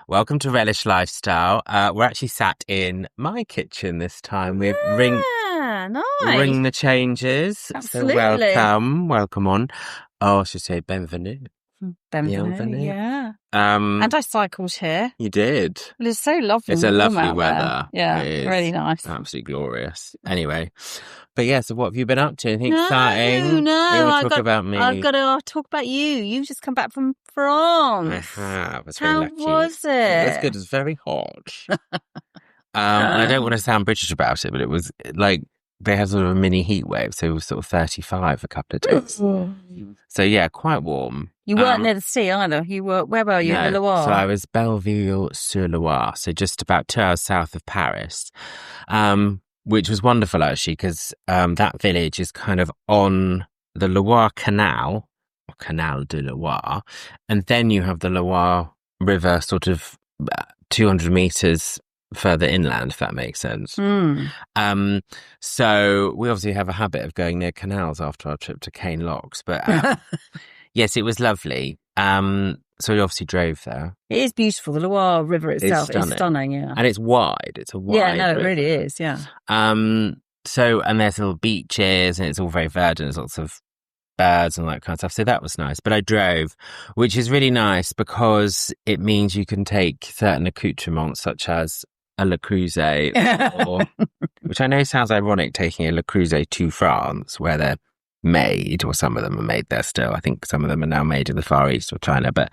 Welcome to Relish Lifestyle. We're actually sat in my kitchen this time. We've ring the changes. Absolutely. So welcome on. Oh, I should say bienvenue. Bienvenue, yeah. And I cycled here. You did. Well, it's so lovely. It's a lovely weather. There. Yeah, it is really nice. Absolutely glorious. Anyway, but yeah, so what have you been up to? Anything exciting? No, you want to talk about me? I've got to talk about you. You've just come back from France. I have. I was very lucky. How was it? It was good. It was very hot. And I don't want to sound British about it, but it was like they had sort of a mini heat wave, so it was sort of 35 a couple of days. So yeah, quite warm. You weren't near the sea either. You were. Where were you? No, in the Loire. So I was Belleville-sur-Loire, so just about 2 hours south of Paris, which was wonderful actually because that village is kind of on the Loire Canal, or Canal de Loire, and then you have the Loire River sort of 200 meters further inland, if that makes sense. So we obviously have a habit of going near canals after our trip to Cane Locks, but yes, it was lovely. So we obviously drove there. It is beautiful. The Loire River itself is stunning, yeah. And it's wide. It's a wide river. It really is, yeah. So, and there's little beaches and it's all very verdant. There's lots of birds and all that kind of stuff. So that was nice. But I drove, which is really nice because it means you can take certain accoutrements such as a Le Creuset, which I know sounds ironic, taking a Le Creuset to France where they're made, or some of them are made there still. I think some of them are now made in the Far East or China. But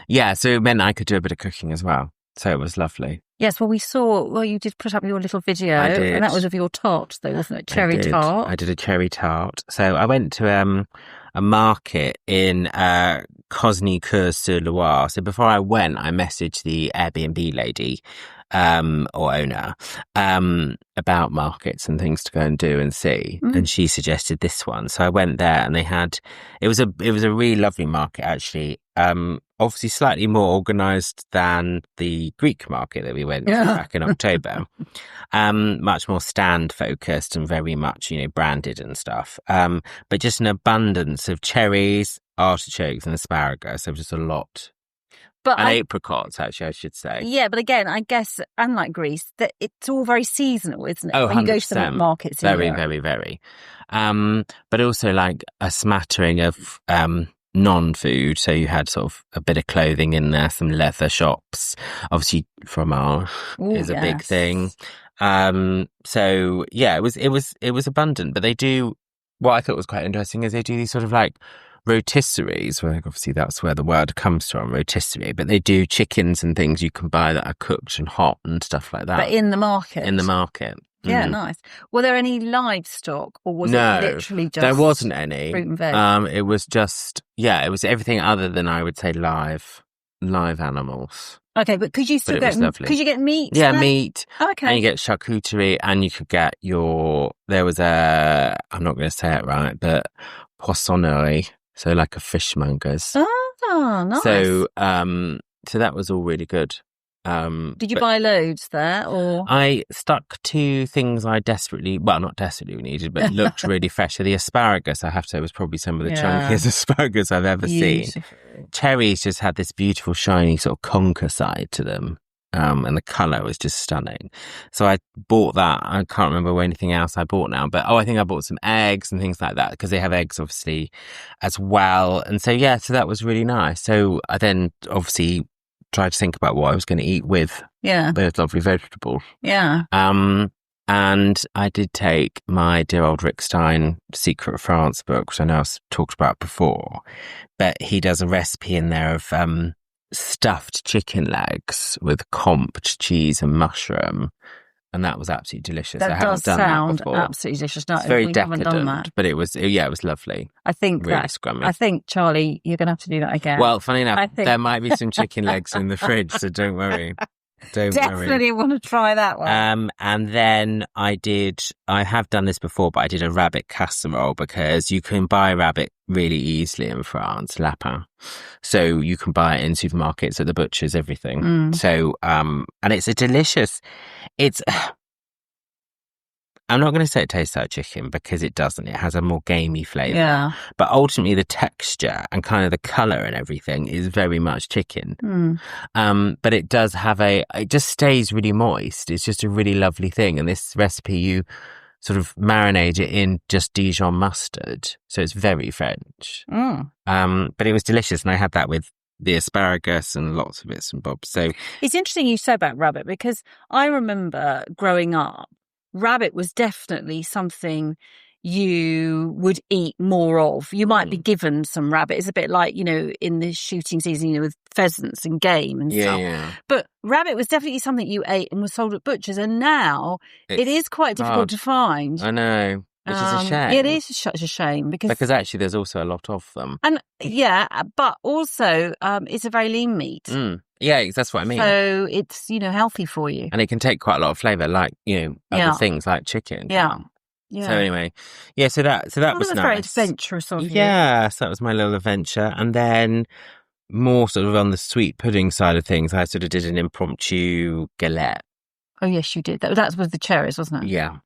yeah, so it meant I could do a bit of cooking as well. So it was lovely. Yes, well, you did put up your little video. I did. And that was of your tart, though, wasn't it? Cherry tart. I did a cherry tart. So I went to a market in Cosny-Cours-sur-Loire. So before I went, I messaged the Airbnb lady or owner about markets and things to go and do and see. And she suggested this one. So I went there and it was a really lovely market, actually. Obviously slightly more organised than the Greek market that we went to back in October. Much more stand focused and very much, branded and stuff. But just an abundance of cherries, artichokes and asparagus. There was just a lot. And apricots, actually, I should say. Yeah, but again, I guess, unlike Greece, that it's all very seasonal, isn't it? Oh, when you go to the markets. Very, very, very. But also like a smattering of non-food. So you had sort of a bit of clothing in there, some leather shops. Obviously, fromage is a big thing. So yeah, it was abundant. But they do, what I thought was quite interesting is they do these sort of like rotisseries, well, obviously that's where the word comes from, rotisserie, but they do chickens and things you can buy that are cooked and hot and stuff like that. But in the market? In the market. Yeah, nice. Were there any livestock or was it literally just... there wasn't any. Fruit and veg? It was just, it was everything other than, I would say, live animals. Okay, but could you still could you get meat? Yeah, meat. Oh, okay. And you get charcuterie and you could get there was I'm not going to say it right, but poissonnerie. So like a fishmonger's. Oh, nice. So that was all really good. Did you buy loads there, or? I stuck to things I not desperately needed, but looked really fresh. So the asparagus, I have to say, was probably some of the chunkiest asparagus I've ever seen. Cherries just had this beautiful, shiny sort of conker side to them. And the colour was just stunning. So I bought that. I can't remember anything else I bought now, but I think I bought some eggs and things like that because they have eggs obviously as well. And so, so that was really nice. So I then obviously tried to think about what I was going to eat with those lovely vegetables. Yeah. And I did take my dear old Rick Stein Secret of France book, which I know I've talked about before, but he does a recipe in there of stuffed chicken legs with comped cheese and mushroom, and that was absolutely delicious. That does sound absolutely delicious. No, it's very decadent, done that. But it was lovely. I think really scrummy. I think, Charlie, you're going to have to do that again. Well, funny enough, there might be some chicken legs in the fridge, so don't worry. Definitely want to try that one. And then I have done this before, but I did a rabbit casserole because you can buy rabbit really easily in France, lapin. So you can buy it in supermarkets, at the butchers, everything. So, and it's a delicious, I'm not going to say it tastes like chicken because it doesn't. It has a more gamey flavour. Yeah. But ultimately the texture and kind of the colour and everything is very much chicken. But it does have it just stays really moist. It's just a really lovely thing. And this recipe, you sort of marinate it in just Dijon mustard. So it's very French. But it was delicious. And I had that with the asparagus and lots of bits and bobs. So it's interesting you said about rabbit, because I remember growing up, rabbit was definitely something you would eat more of. You might be given some rabbit. It's a bit like, in the shooting season, with pheasants and game and stuff. Yeah. But rabbit was definitely something you ate and was sold at butchers. And now it is quite difficult to find. I know. Which is a shame. It is such a shame because actually there's also a lot of them. And but also it's a very lean meat. Yeah, that's what I mean. So it's, healthy for you. And it can take quite a lot of flavour, like, other things like chicken. Yeah. So anyway, so that was nice. Very adventurous of you. Yeah, so that was my little adventure. And then more sort of on the sweet pudding side of things, I sort of did an impromptu galette. Oh yes, you did. That was the cherries, wasn't it? Yeah.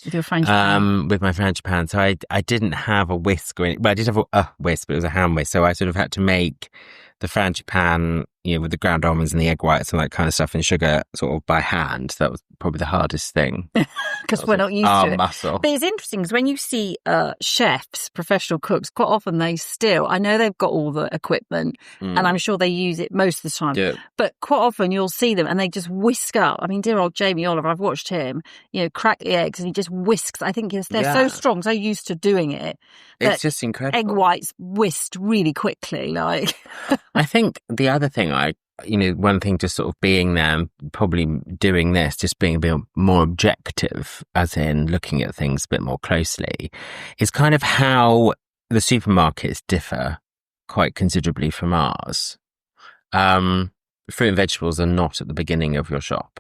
With your frangipane. With my frangipane. So I didn't have a whisk or anything. Well, I did have a whisk, but it was a hand whisk. So I sort of had to make the frangipane, with the ground almonds and the egg whites and that kind of stuff and sugar sort of by hand. So that was probably the hardest thing. Because we're not used to it. Muscle. But it's interesting because when you see chefs, professional cooks, quite often I know they've got all the equipment and I'm sure they use it most of the time. Yeah. But quite often you'll see them and they just whisk up. I mean, dear old Jamie Oliver, I've watched him, crack the eggs and he just whisks. I think they're so strong, so used to doing it. It's just incredible. Egg whites whisked really quickly, like. I think the other thing one thing just sort of being there and probably doing this, just being a bit more objective, as in looking at things a bit more closely, is kind of how the supermarkets differ quite considerably from ours. Fruit and vegetables are not at the beginning of your shop.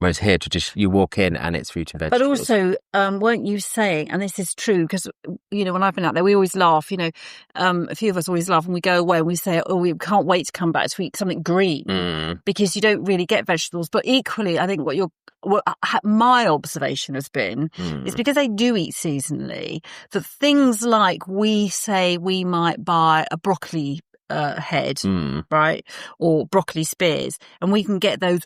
Whereas here, you walk in and it's fruit and vegetables. But also, weren't you saying, and this is true, because, when I've been out there, we always laugh, a few of us always laugh when we go away and we say, we can't wait to come back to eat something green because you don't really get vegetables. But equally, I think what my observation has been is because they do eat seasonally, that things like we say we might buy a broccoli head, right, or broccoli spears, and we can get those.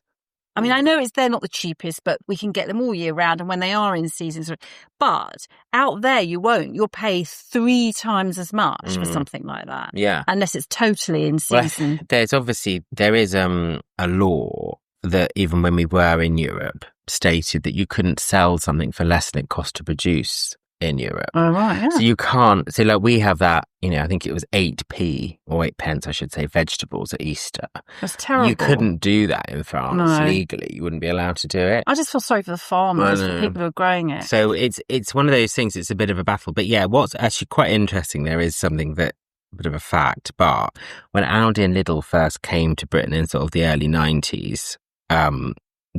I mean, I know they're not the cheapest, but we can get them all year round and when they are in season. But out there, you won't. You'll pay 3 times as much for something like that. Yeah. Unless it's totally in season. Well, there is a law that even when we were in Europe stated that you couldn't sell something for less than it cost to produce in Europe. Oh, right, yeah. So you can't, we have that, I think it was 8p or 8 pence, I should say, vegetables at Easter. That's terrible. You couldn't do that in France legally. You wouldn't be allowed to do it. I just feel sorry for the farmers, for people who are growing it. So it's one of those things, it's a bit of a battle. But yeah, what's actually quite interesting, there is something that, a bit of a fact, but when Aldi and Lidl first came to Britain in sort of the early 90s,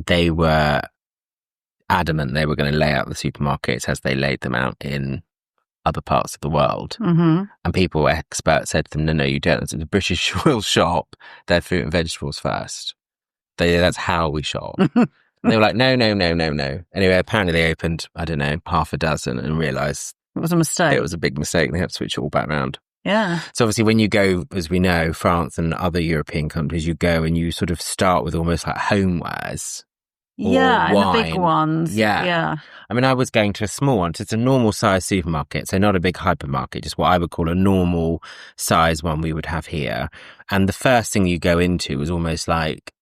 they were adamant they were going to lay out the supermarkets as they laid them out in other parts of the world. And experts said to them, no, you don't. The British will shop their fruit and vegetables first. That's how we shop. And they were like, no. Anyway, apparently they opened, I don't know, half a dozen and realised it was a mistake. It was a big mistake. They had to switch it all back around. Yeah. So obviously when you go, as we know, France and other European countries, you go and you sort of start with almost like homewares. Yeah, and the big ones. Yeah. I mean, I was going to a small one. So it's a normal size supermarket, so not a big hypermarket, just what I would call a normal size one we would have here. And the first thing you go into was almost like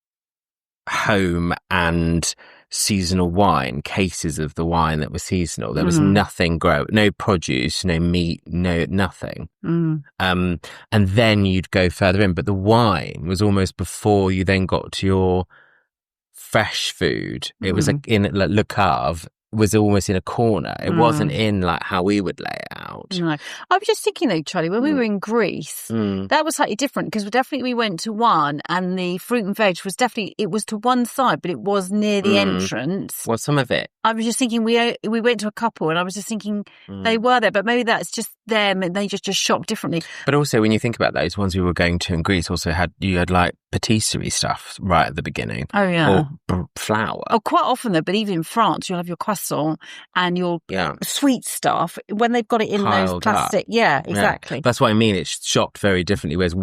home and seasonal wine, cases of the wine that was seasonal. There was nothing no produce, no meat, nothing. And then you'd go further in. But the wine was almost before you then got to your fresh food. It was in Le Cave was almost in a corner. It wasn't in like how we would lay it out. No. I was just thinking though, Charlie, when we were in Greece, that was slightly different because we went to one and the fruit and veg was it was to one side, but it was near the entrance. Well, some of it. I was just thinking we went to a couple and I was just thinking they were there, but maybe that's just them and they just shop differently. But also when you think about those ones we were going to in Greece, also you had like patisserie stuff right at the beginning. Oh yeah. Or flour. Oh, quite often though, but even in France, you'll have your croissant croissant and your sweet stuff, when they've got it in piled those plastic. Up. Yeah, exactly. Yeah. That's what I mean. It's shopped very differently. Whereas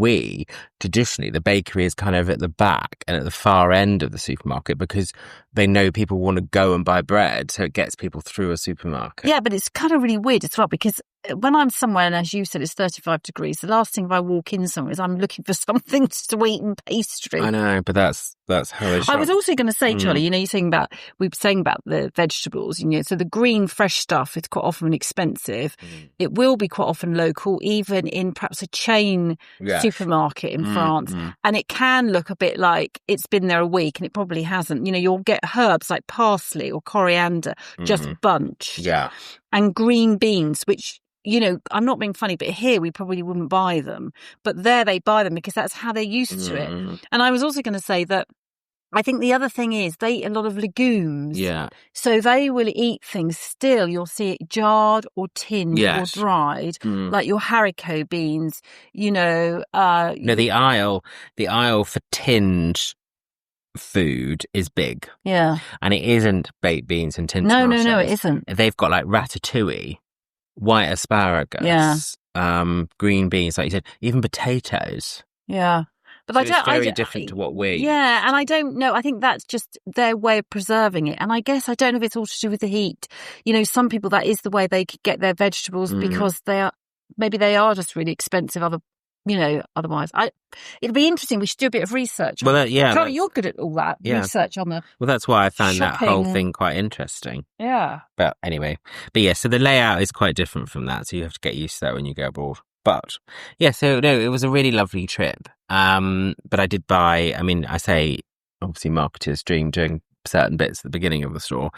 traditionally, the bakery is kind of at the back and at the far end of the supermarket because they know people want to go and buy bread. So it gets people through a supermarket. Yeah, but it's kind of really weird as well because when I'm somewhere, and as you said, it's 35 degrees, the last thing if I walk in somewhere is I'm looking for something sweet and pastry. I know, but that's how they shop. I was also going to say, Charlie, you know, we were saying about the vegetables, you know, so the green, fresh stuff is quite often expensive. It will be quite often local, even in perhaps a chain supermarket in France. And it can look a bit like it's been there a week and it probably hasn't. You know, you'll get herbs like parsley or coriander just bunched. Yeah. And green beans, which, you know, I'm not being funny, but here we probably wouldn't buy them. But there they buy them because that's how they're used to it. And I was also going to say that I think the other thing is they eat a lot of legumes. Yeah. So they will eat things still. You'll see it jarred or tinned or dried, like your haricot beans, you know. No, the aisle for tinned food is big. Yeah. And it isn't baked beans and tinned tomatoes. tomatoes. No, it isn't. They've got like ratatouille, white asparagus, green beans, like you said, even potatoes. Yeah. But so it's very different to what we... Yeah, and I don't know. I think that's just their way of preserving it. And I guess I don't know if it's all to do with the heat. You know, some people, that is the way they get their vegetables because maybe they are just really expensive otherwise. It'd be interesting. We should do a bit of research. Well, Charlie, you're good at all that research on the Well, that's why I found shopping. That whole thing quite interesting. Yeah. But anyway. So the layout is quite different from that. So you have to get used to that when you go abroad. But yeah, so no, it was a really lovely trip. But I did buy, I say, obviously marketer's dream doing certain bits at the beginning of the store,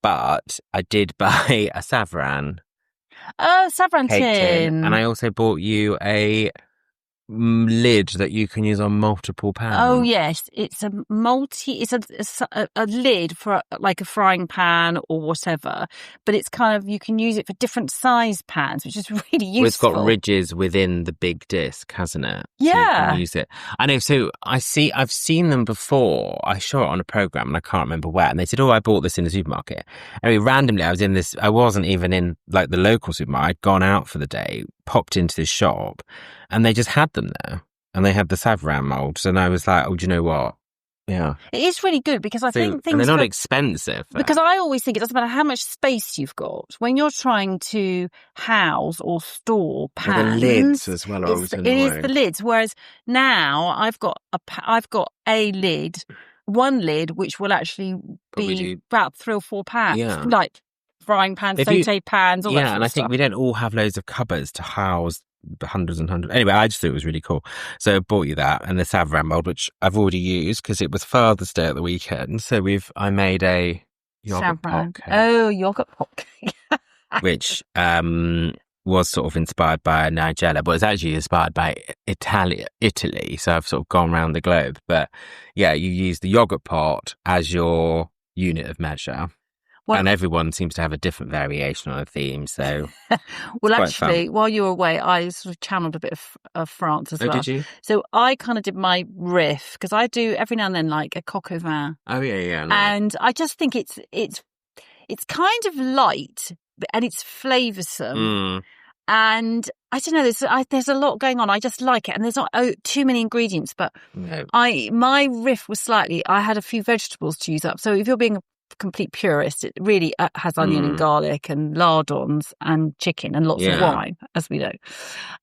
but I did buy a savarin. Oh, savarin tin. And I also bought you a lid that you can use on multiple pans. Oh yes, it's a lid for like a frying pan or whatever, but it's kind of, you can use it for different size pans, which is really useful. Well, it's got ridges within the big disc, hasn't it? Yeah, so you can use it. I know. So I've seen them before. I saw it on a program and I can't remember where, and they said, "Oh, I bought this in a supermarket." Anyway, randomly, I wasn't even in like the local supermarket. I'd gone out for the day, popped into this shop, and they just had them there. And they had the savarin molds. And I was like, oh, do you know what? Yeah. It is really good because I think things... And they're not expensive. Because I always think it doesn't matter how much space you've got. When you're trying to house or store pans... The lids as well are always annoying. It is the lids. Whereas now I've got a lid, one lid, which will actually be about 3 or 4 pans. Yeah. Like frying pans, sauté pans, all that sort of and I stuff. think we don't all have loads of cupboards to house hundreds and hundreds. Anyway, I just thought it was really cool. So I bought you that and the savarin mold, which I've already used because it was Father's Day at the weekend. So I made a yogurt pot cake. Oh, yogurt pot cake. Which was sort of inspired by Nigella, but it's actually inspired by Italy. So I've sort of gone around the globe. But yeah, you use the yogurt pot as your unit of measure. And everyone seems to have a different variation on a theme, so... Well, actually, while you were away, I sort of channeled a bit of France as well. Oh, did you? So I kind of did my riff, because I do every now and then like a coq au vin. Oh, yeah. No. And I just think it's kind of light, and it's flavoursome. And I don't know, there's a lot going on. I just like it, and there's not too many ingredients, but my riff was I had a few vegetables to use up. So if you're being a complete purist, it really has onion and garlic and lardons and chicken and lots of wine, as we know,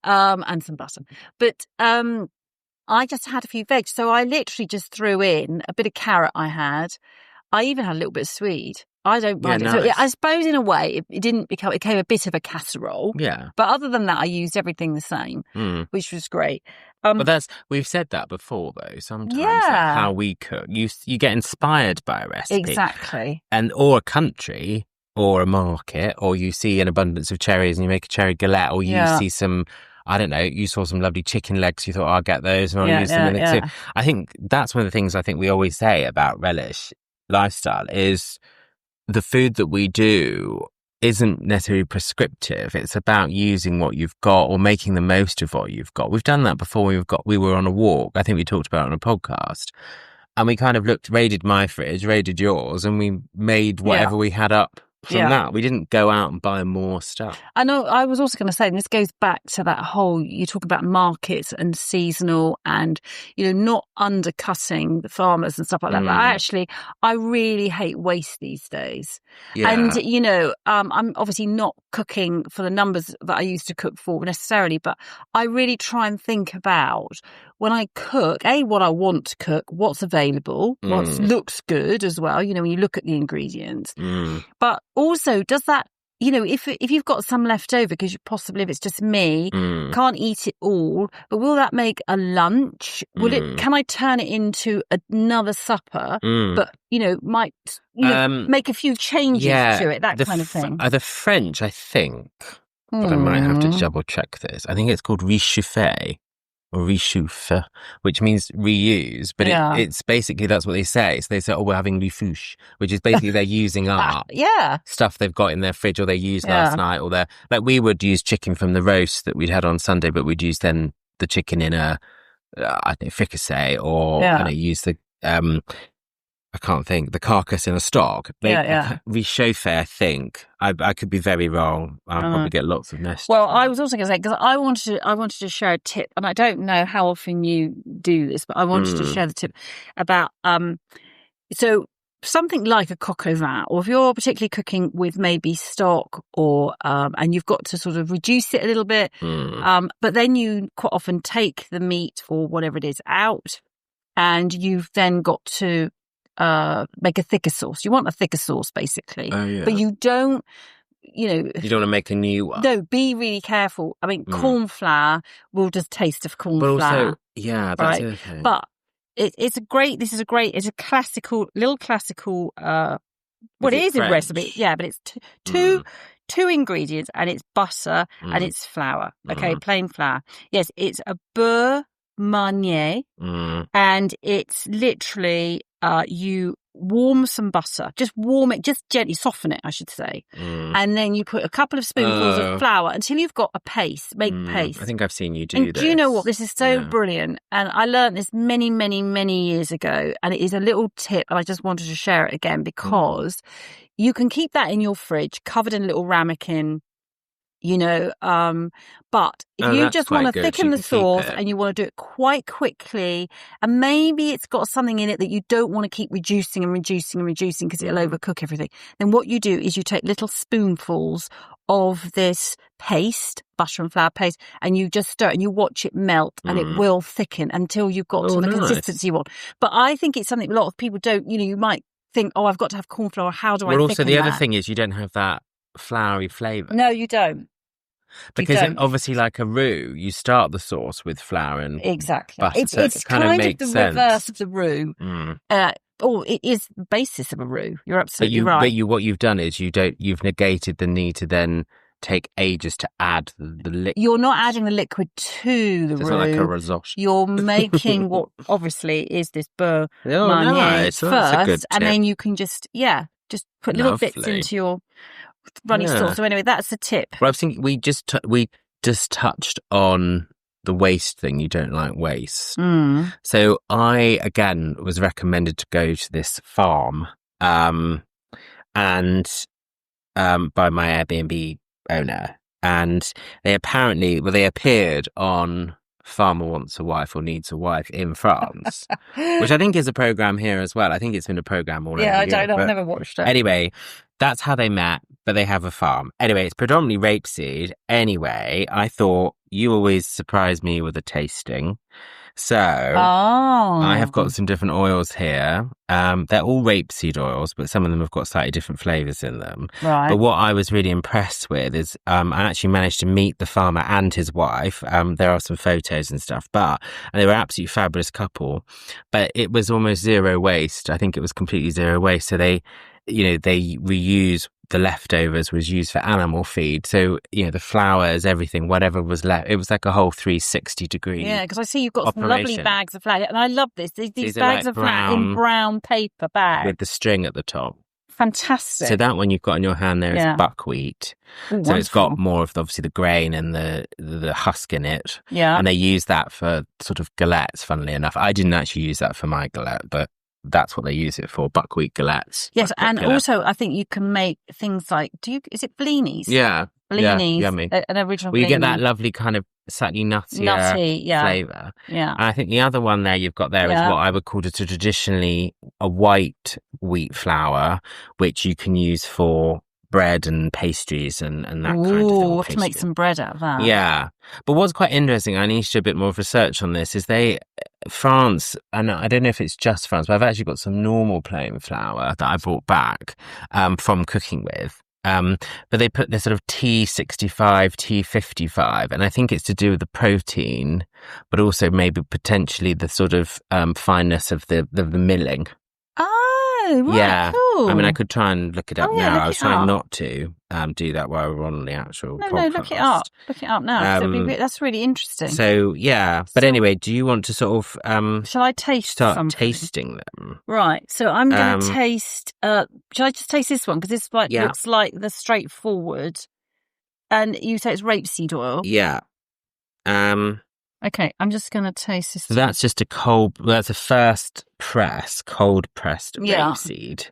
and some butter. But I just had a few veg, so I literally just threw in a bit of carrot. I even had a little bit of swede. I don't mind it. Nice. So I suppose in a way it became a bit of a casserole. Yeah. But other than that, I used everything the same, which was great. But we've said that before, though. Sometimes that's how we cook. You get inspired by a recipe, exactly, or a country, or a market, or you see an abundance of cherries and you make a cherry galette, or you see some. I don't know, you saw some lovely chicken legs, you thought, I'll get those and I'll use them in it too. I think that's one of the things I think we always say about Relish lifestyle is the food that we do isn't necessarily prescriptive. It's about using what you've got or making the most of what you've got. We've done that before. We were on a walk. I think we talked about it on a podcast. And we kind of raided my fridge, raided yours, and we made whatever we had up from that. We didn't go out and buy more stuff. I know. I was also going to say, and this goes back to that whole, you talk about markets and seasonal and, not undercutting the farmers and stuff like that. But I really hate waste these days. Yeah. And, I'm obviously not cooking for the numbers that I used to cook for necessarily, but I really try and think about when I cook, what I want to cook, what's available, what looks good as well, when you look at the ingredients. But also, does that, if you've got some left over, because possibly if it's just me, can't eat it all, but will that make a lunch? Can I turn it into another supper? But, might make a few changes to it, that kind of thing. The French, I think, but I might have to double check this. I think it's called réchauffer. Or réchauffe, which means reuse, but it's basically, that's what they say. So they say, we're having refouche, which is basically they're using up stuff they've got in their fridge or they used last night, or like we would use chicken from the roast that we'd had on Sunday, but we'd use then the chicken in a fricassee, or use the I can't think, the carcass in a stock. Réchauffer, I think. I could be very wrong. I'll probably get lots of messages. Well, I was also going to say, because I wanted to share a tip, and I don't know how often you do this, but I wanted to share the tip about, so something like a coq au vin, or if you're particularly cooking with maybe stock, or and you've got to sort of reduce it a little bit, but then you quite often take the meat or whatever it is out, and you've then got to make a thicker sauce. You want a thicker sauce, basically. But you don't, you don't want to make a new one. No, be really careful. I mean, corn flour will just taste of corn flour. Also, that's right? Okay. But it's a classical, well, it is a recipe. Yeah, but it's two ingredients, and it's butter and it's flour. Okay, plain flour. Yes, it's a beurre manié, and it's literally you warm some butter, just warm it, just gently soften it, I should say, and then you put a couple of spoonfuls of flour until you've got a paste. Make paste. I think I've seen you do this. Do you know what? This is so brilliant, and I learned this many, many, many years ago, and it is a little tip, and I just wanted to share it again because you can keep that in your fridge, covered in a little ramekin. But if you just want to thicken the sauce and you want to do it quite quickly, and maybe it's got something in it that you don't want to keep reducing because it'll overcook everything, then what you do is you take little spoonfuls of this paste, butter and flour paste, and you just stir it and you watch it melt, and it will thicken until you've got to the consistency you want. But I think it's something a lot of people don't, you might think, I've got to have corn flour, how do I thicken also the other thing is you don't have that floury flavour. No, you don't. Because obviously, like a roux, you start the sauce with flour and butter. It's kind of the reverse of the roux. It is the basis of a roux. You're absolutely right. But what you've done is you've negated the need to then take ages to add the liquid. You're not adding the liquid to the roux. It's not like a risotto. You're making what obviously is this beurre manié first, and then you can just put little bits into your runny sauce. So anyway, that's a tip. Well, I was thinking we just touched on the waste thing. You don't like waste. So I again was recommended to go to this farm, and by my Airbnb owner, and they appeared on Farmer Wants a Wife or Needs a Wife in France, which I think is a program here as well. I think it's been a program already. Yeah, I don't know. I've never watched it. Anyway, that's how they met, but they have a farm. Anyway, it's predominantly rapeseed. Anyway, I thought you always surprise me with a tasting. So I have got some different oils here. They're all rapeseed oils, but some of them have got slightly different flavours in them. Right. But what I was really impressed with is I actually managed to meet the farmer and his wife. There are some photos and stuff, and they were an absolutely fabulous couple. But it was almost zero waste. I think it was completely zero waste. So they reuse the leftovers was used for animal feed. So, the flowers, everything, whatever was left, it was like a whole 360 degree. Yeah, because I see you've got some lovely bags of flour. And I love this. These bags of flour in brown paper bags. With the string at the top. Fantastic. So that one you've got in your hand there is buckwheat. Ooh, so it's got more of obviously the grain and the husk in it. Yeah. And they use that for sort of galettes, funnily enough. I didn't actually use that for my galette, but that's what they use it for, buckwheat galettes. Yes, buckwheat and galette. also I think you can make things like, is it blinis? Yeah. Blinis, yeah, yummy. an original Well, you get that blini. lovely kind of slightly nutty flavour. Yeah. And I think the other one there you've got there is what I would call traditionally a white wheat flour, which you can use for bread and pastries and that kind of thing. We'll have to make some bread out of that. Yeah. But what's quite interesting, I need to do a bit more of research on this, is France, and I don't know if it's just France, but I've actually got some normal plain flour that I brought back from cooking with. But they put this sort of T65, T55, and I think it's to do with the protein, but also maybe potentially the sort of fineness of the milling. Oh, right, yeah. cool. I mean, I could try and look it up now. I was trying up. Not to do that while we're on the actual podcast. No, look it up. Look it up now. That's really interesting. So, yeah. But anyway, do you want to sort of... shall I start tasting them? Right. So I'm going to taste... shall I just taste this one? Because this looks like the straightforward. And you say it's rapeseed oil? Yeah. Okay, I'm just going to taste this. So that's just that's a first press, cold pressed rapeseed.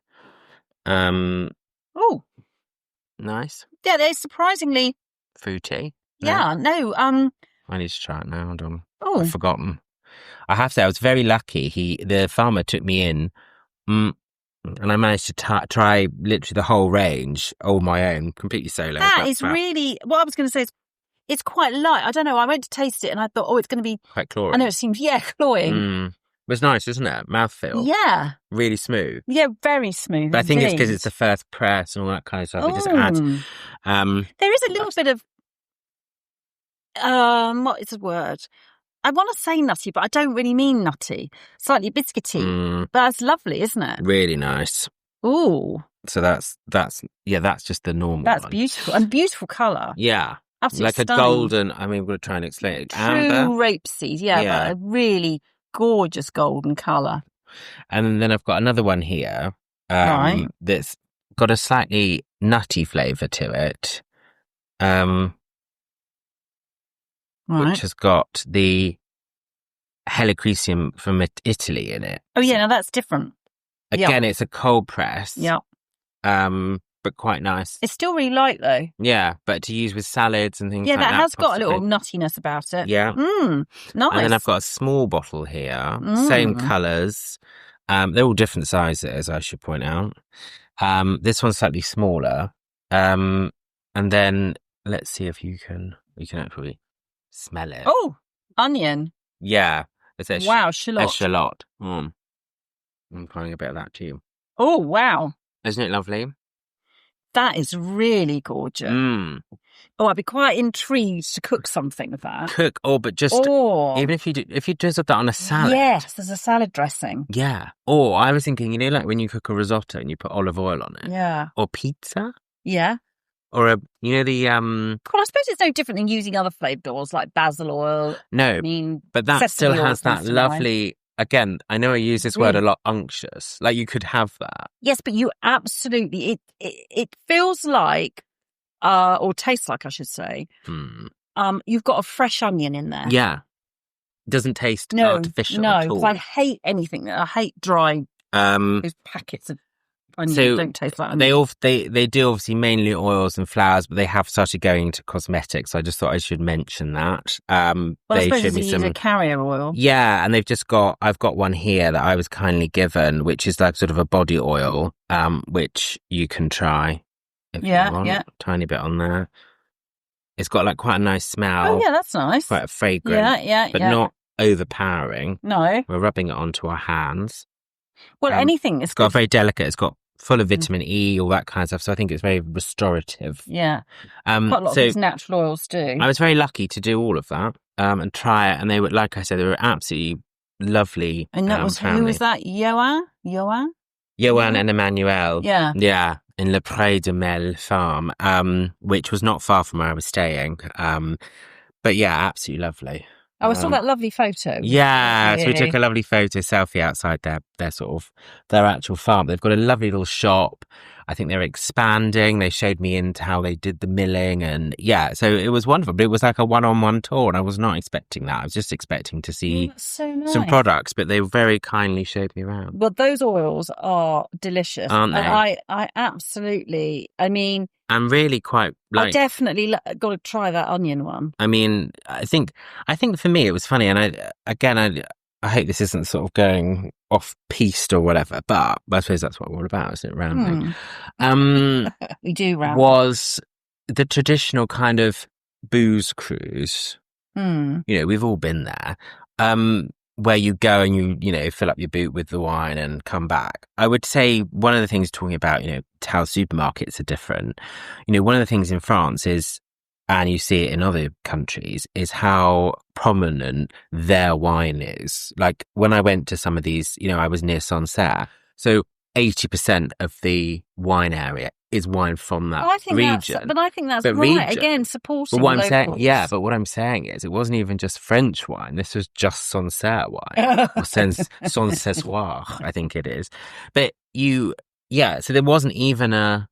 Oh. Nice. Yeah, they're surprisingly fruity. Yeah, no. I need to try it now. Hold on. Oh. I've forgotten. I have to say, I was very lucky. The farmer took me in, and I managed to try literally the whole range all my own, completely solo. That is really, what I was going to say is, it's quite light. I don't know. I went to taste it and I thought, it's going to be quite cloying. I know it seems, cloying. But it's nice, isn't it? Mouthfeel. Yeah. Really smooth. Yeah, very smooth. But I think it's because it's the first press and all that kind of stuff. It just adds. There is a little bit of, what is the word? I want to say nutty, but I don't really mean nutty. Slightly biscuity. But that's lovely, isn't it? Really nice. Ooh. So that's just the normal That's one. beautiful. And beautiful colour. Yeah. Absolutely like stunning. A golden, I mean, we're going to try and explain it. True Amber. rapeseed, but a really gorgeous golden colour. And then I've got another one here that's got a slightly nutty flavour to it, which has got the Helichrysum from Italy in it. Oh, yeah, now that's different. Again, it's a cold press. Yeah. But quite nice. It's still really light, though. Yeah, but to use with salads and things like that. Yeah, that has got a little nuttiness about it. Yeah. Nice. And then I've got a small bottle here, same colours. They're all different sizes, I should point out. This one's slightly smaller. And then let's see if you can actually smell it. Oh, onion. Yeah. It's shallot. A shallot. I'm trying a bit of that too. Oh, wow. Isn't it lovely? That is really gorgeous. Oh, I'd be quite intrigued to cook something with that. But just even if you drizzle that on a salad. Yes, there's a salad dressing. Yeah. Or I was thinking, like when you cook a risotto and you put olive oil on it. Yeah. Or pizza. Yeah. Or Well, I suppose it's no different than using other flavoured oils like basil oil. No, but that still has that lovely. Again, I know I use this word a lot, unctuous. Like you could have that. Yes, but you absolutely, it feels like, or tastes like, I should say, you've got a fresh onion in there. Yeah. It doesn't taste artificial at all. No, I hate anything. I hate dry, those packets of onion that don't taste like onion. They do obviously mainly oils and flours, but they have started going into cosmetics. So I just thought I should mention that. Well, I suppose you use a carrier oil. Yeah, and I've got one here that I was kindly given, which is like sort of a body oil, which you can try if you want. Yeah. Tiny bit on there. It's got like quite a nice smell. Oh yeah, that's nice. Quite a fragrant. Yeah. But not overpowering. No. We're rubbing it onto our hands. Well, anything is It's got very delicate. It's got full of vitamin E, all that kind of stuff. So I think it's very restorative. Yeah. Quite a lot of these natural oils do. I was very lucky to do all of that and try it. And they were, like I said, they were absolutely lovely. And that was, who was that? Johan and Emmanuel. Yeah. Yeah. In Le Pré de Mely farm, which was not far from where I was staying. But yeah, absolutely lovely. I saw that lovely photo. Yeah, so we took a lovely selfie outside their actual farm. They've got a lovely little shop. I think they're expanding. They showed me into how they did the milling, and so it was wonderful. But it was like a one-on-one tour, and I was not expecting that. I was just expecting to see some products, but they very kindly showed me around. Well, those oils are delicious, aren't they? And I absolutely. I mean, I'm really quite. I definitely got to try that onion one. I mean, I think for me it was funny, and I hope this isn't sort of going off piste or whatever, but I suppose that's what we're all about, isn't it? Rambling. We do ramble. Was the traditional kind of booze cruise. We've all been there. Where you go and you fill up your boot with the wine and come back. I would say one of the things talking about, how supermarkets are different. One of the things in France is, and you see it in other countries, is how prominent their wine is. Like when I went to some of these, I was near Sancerre, so 80% of the wine area is wine from that region. I think that's right. Again, supporting locals. But what I'm saying is, it wasn't even just French wine. This was just Sancerre wine, or Sancerre, I think it is. But so there wasn't even a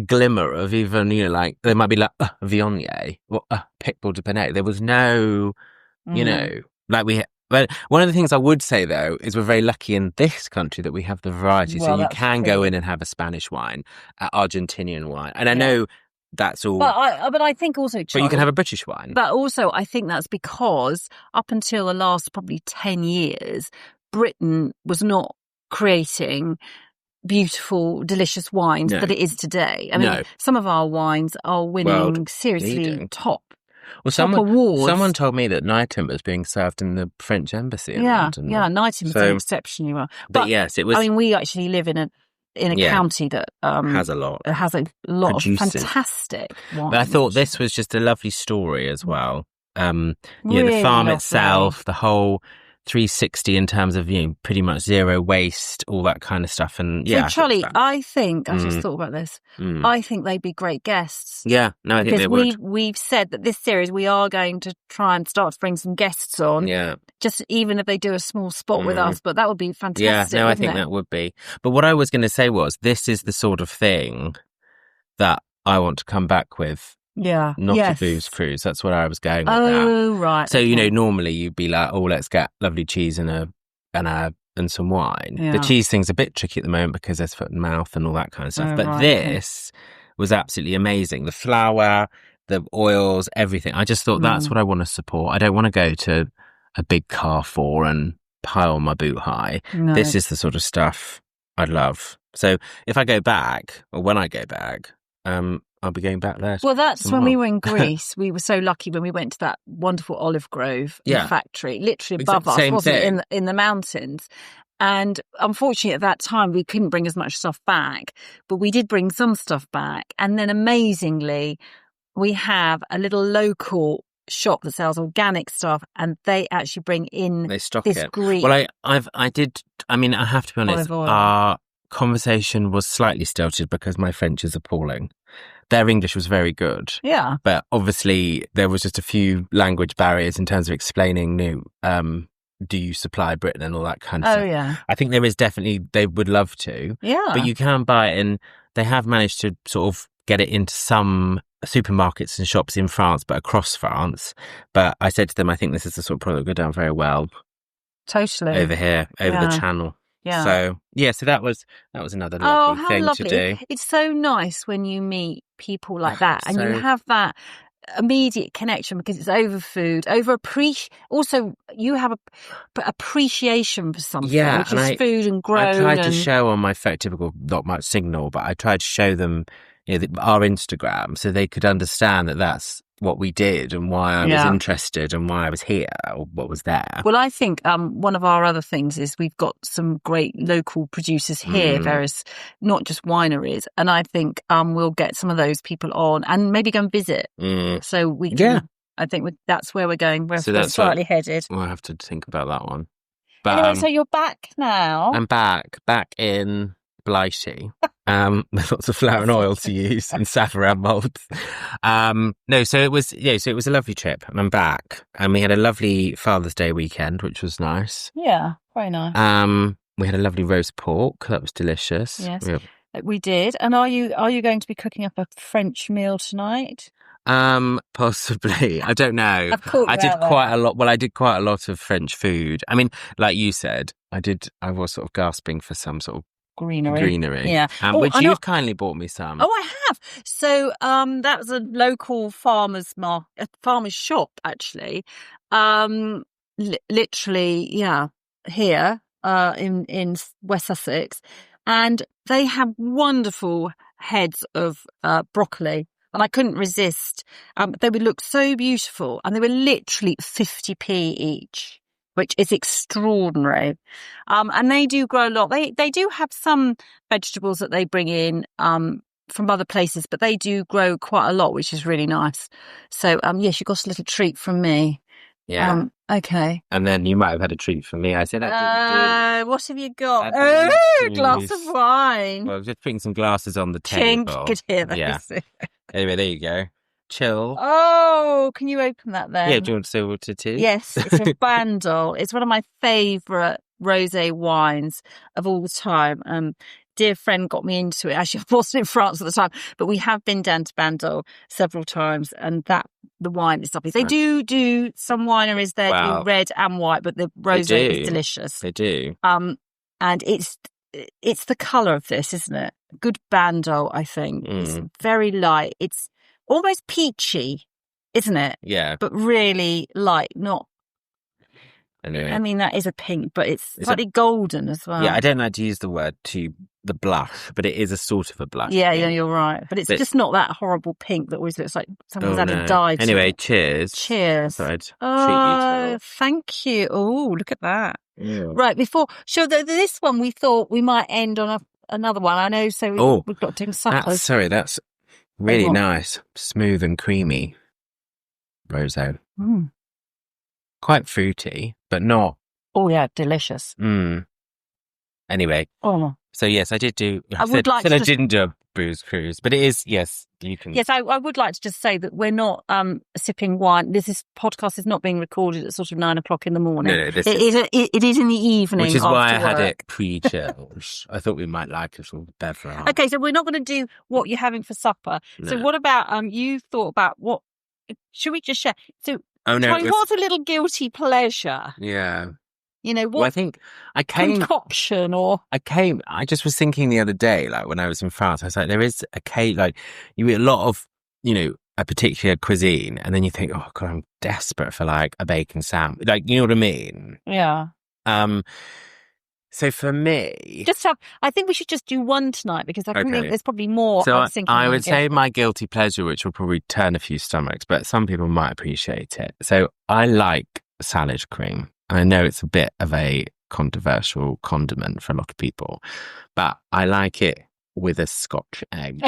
glimmer of even, there might be like Viognier or Picpoul de Panay. There was no, But one of the things I would say, though, is we're very lucky in this country that we have the variety. So you can go in and have a Spanish wine, Argentinian wine. And I know that's all. But I think also, Charles, but you can have a British wine. But also, I think that's because up until the last probably 10 years, Britain was not creating beautiful, delicious wines that it is today. I mean, some of our wines are winning seriously top. Well, someone told me that Nightingale was being served in the French embassy in London. Yeah, Nightingale was exceptionally well. But yes, it was. I mean, we actually live in a county that has a lot of fantastic wines. But I thought this was just a lovely story as well. The farm itself, the whole 360 in terms of pretty much zero waste, all that kind of stuff. And so Charlie, I think I just thought about this. I think they'd be great guests. Yeah, no, I think they would. We've said that this series we are going to try and start to bring some guests on. Yeah, just even if they do a small spot with us, but that would be fantastic. Yeah, no, I think that would be. But what I was going to say was, this is the sort of thing that I want to come back with. Yeah. Not a booze cruise. That's what I was going with. Oh, right. So, normally you'd be like, let's get lovely cheese and some wine. Yeah. The cheese thing's a bit tricky at the moment because there's foot and mouth and all that kind of stuff. But this was absolutely amazing. The flour, the oils, everything. I just thought that's what I want to support. I don't want to go to a big Carrefour and pile my boot high. No. This is the sort of stuff I'd love. So if I go back, or when I go back, I'll be going back there. Well, that's when we were in Greece. We were so lucky when we went to that wonderful olive grove factory, literally above us, wasn't it, in the mountains. And unfortunately, at that time, we couldn't bring as much stuff back, but we did bring some stuff back. And then amazingly, we have a little local shop that sells organic stuff, and they actually bring in this green. Well, I have to be honest, our conversation was slightly stilted because my French is appalling. Their English was very good. Yeah. But obviously there was just a few language barriers in terms of explaining do you supply Britain and all that kind of stuff. Oh, yeah. I think there is definitely, they would love to. Yeah. But you can buy it, and they have managed to sort of get it into some supermarkets and shops in France, but across France. But I said to them, I think this is the sort of product that would go down very well. Totally. Over here, over the channel. Yeah. So that was another lovely thing to do. It's so nice when you meet people like that, and you have that immediate connection because it's over food, also you have a appreciation for something, which is food and grown. I tried to show on my typical not much signal, but I tried to show them our Instagram so they could understand that that's what we did and why I was interested and why I was here or what was there. Well, I think one of our other things is we've got some great local producers here, various, not just wineries, and I think we'll get some of those people on and maybe go and visit. So we can, I think that's where we're going. We're slightly headed. We'll have to think about that one. But anyway, so you're back now. I'm back in blighty. With lots of flour and oil to use and savarin molds. No, so it was a lovely trip, and I'm back, and we had a lovely Father's Day weekend, which was nice. Yeah, very nice. We had a lovely roast pork that was delicious. Yes, we did. And are you going to be cooking up a French meal tonight? Possibly. I don't know. I did quite a lot. Well, I did quite a lot of French food. I mean, like you said, I was sort of gasping for some sort of greenery. Yeah. Which you've kindly bought me some. Oh, I have. So that was a local farmer's shop, actually. Literally, yeah, here in West Sussex. And they have wonderful heads of broccoli. And I couldn't resist. They would look so beautiful. And they were literally 50p each, which is extraordinary. And they do grow a lot. They do have some vegetables that they bring in from other places, but they do grow quite a lot, which is really nice. So, yes, you got a little treat from me. Yeah. Okay. And then you might have had a treat from me. I said, what have you got? Oh, a glass of wine. Well, just putting some glasses on the table. Chink, could hear that. Yeah. Anyway, there you go. Chill. Oh, can you open that then? Yeah, do you want to say what it is? Yes, it's a Bandol. It's one of my favourite rosé wines of all time. Dear friend got me into it. Actually, I wasn't in France at the time, but we have been down to Bandol several times, and the wine is lovely. They do some wineries there do red and white, but the rosé is delicious. They do. And it's the colour of this, isn't it? Good Bandol, I think. It's very light. It's almost peachy, isn't it? Yeah. But really light, not... Anyway. I mean, that is a pink, but it's slightly golden as well. Yeah, I don't like to use the word the blush, but it is a sort of a blush. Yeah, you're right. But it's just not that horrible pink that always looks like someone's added dye to Anyway, it. cheers. Cheers. So I'd treat you to. Thank you. Oh, look at that. Yeah. Right, this one we thought we might end on another one. I know, so we've got to do supper. That's really nice. Smooth and creamy rosé. Quite fruity, but not... Oh, yeah, delicious. Anyway. Oh. So, yes, I did do... I didn't do a booze cruise, but it is, yes, you can... Yes, I would like to just say that we're not sipping wine. This podcast is not being recorded at sort of 9 o'clock in the morning. No, it is in the evening. Which is why I had work. it pre-chilled. I thought we might like a little beverage. Okay, so we're not going to do what you're having for supper. No. So what about, you thought about what... Should we just share? So... Oh, no. What's a little guilty pleasure? Yeah. You know, what well, I think I came... concoction or... I just was thinking the other day, like when I was in France, I was like, there is a cake, like you eat a lot of, a particular cuisine and then you think, oh God, I'm desperate for like a bacon sandwich. Like, you know what I mean? Yeah. So for me... I think we should just do one tonight because I think there's probably more. So I would say my guilty pleasure, which will probably turn a few stomachs, but some people might appreciate it. So I like salad cream. I know it's a bit of a controversial condiment for a lot of people, but I like it with a Scotch egg.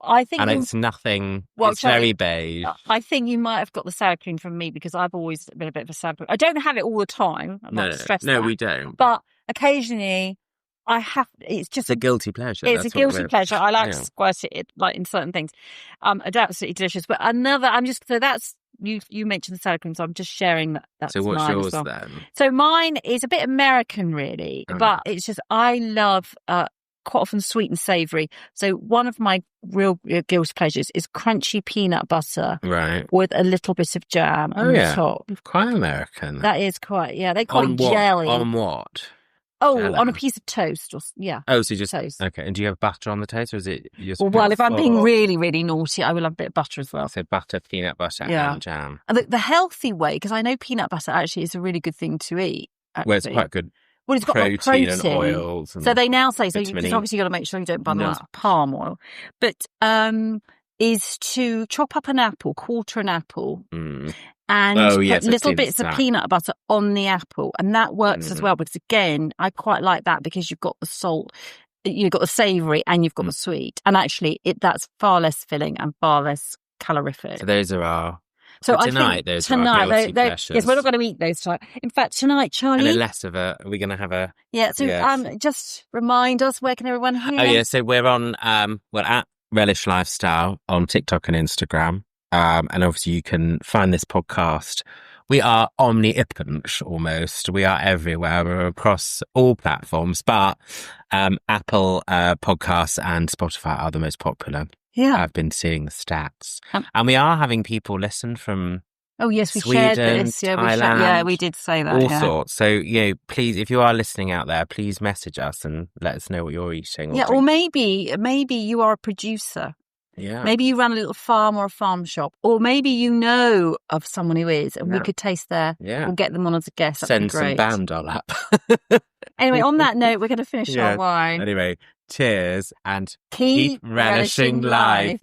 I think, and it's nothing. Well, it's very beige. I think you might have got the sour cream from me because I've always been a bit of a sour cream. I don't have it all the time. No, we don't. But occasionally, I have. It's just a guilty pleasure. It's a guilty pleasure. I like to squirt it like in certain things. It's absolutely delicious. But so that's you mentioned the sour cream, so I'm just sharing that. That's so what's yours then? So mine is a bit American, really, but it's just I love. Quite often sweet and savoury. So one of my real guilty pleasures is crunchy peanut butter with a little bit of jam on the top. Quite American. That is quite, they call it jelly. On what? Oh, on a piece of toast. Oh, so you just... toast. Okay, and do you have butter on the toast or is it... Well, if I'm being really, really naughty, I will have a bit of butter as well. So butter, peanut butter and jam. And the healthy way, because I know peanut butter actually is a really good thing to eat. Actually. Well, it's quite good. Well, it's got protein and oils. And so they now say, because obviously you've got to make sure you don't buy the ones with palm oil, but is to chop up an apple, quarter an apple, and put little bits of peanut butter on the apple. And that works as well, because again, I quite like that because you've got the salt, you've got the savoury and you've got the sweet. And actually, that's far less filling and far less calorific. So those are our So but I tonight, think those tonight, are guilty pleasures. yes, we're not going to eat those tonight. In fact, tonight, Charlie. And are we going to have a... Yeah, so just remind us, where can everyone hear? Oh, yeah, so we're on, we're at Relish Lifestyle on TikTok and Instagram. And obviously you can find this podcast. We are omnipotent almost. We are everywhere. We're across all platforms, but Apple Podcasts and Spotify are the most popular. Yeah. I've been seeing the stats. And we are having people listen from Oh, yes, we Sweden, shared this. Yeah, Thailand, we did say that. All sorts. So, please, if you are listening out there, please message us and let us know what you're eating. Or maybe you are a producer. Yeah. Maybe you run a little farm or a farm shop, or maybe you know of someone who is, and we could taste their. Yeah. We'll get them on as a guest. That'd Send some bandol up. Anyway, on that note, we're going to finish our wine. Anyway, cheers and keep relishing life.